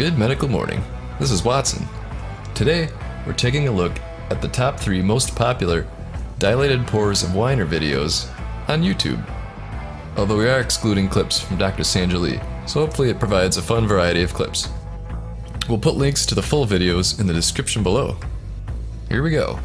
Good medical morning. This is Watson. Today, we're taking a look at the top 3 most popular dilated pores of Weiner videos on YouTube. Although we are excluding clips from Dr. Sandra Lee, so hopefully it provides a fun variety of clips. We'll put links to the full videos in the description below. Here we go.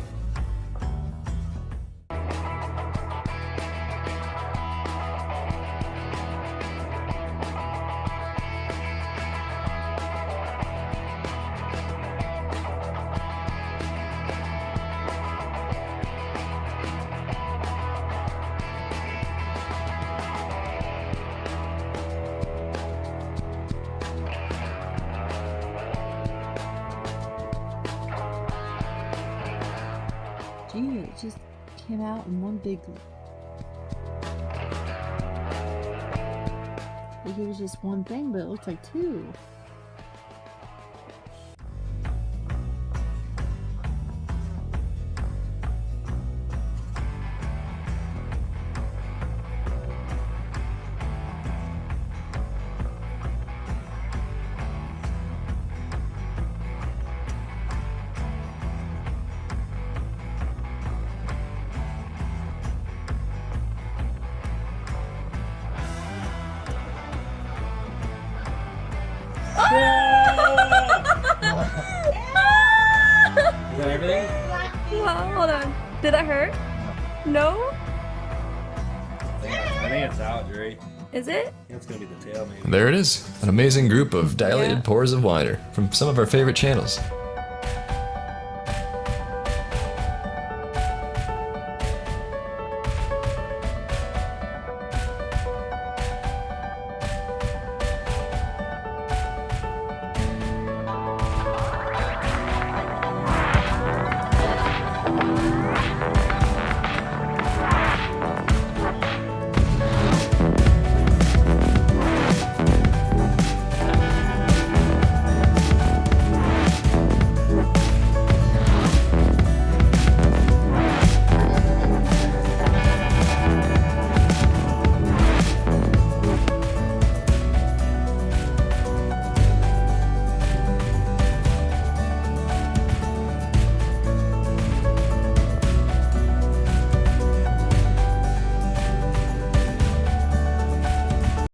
Gee, it just came out in one big... Like it was just one thing, but it looked like 2. Is that everything? Wow, hold on. Did that hurt? No? I think it's out, Dre. Is it? It's gonna be the tail, maybe. There it is, an amazing group of dilated pores of Weiner from some of our favorite channels.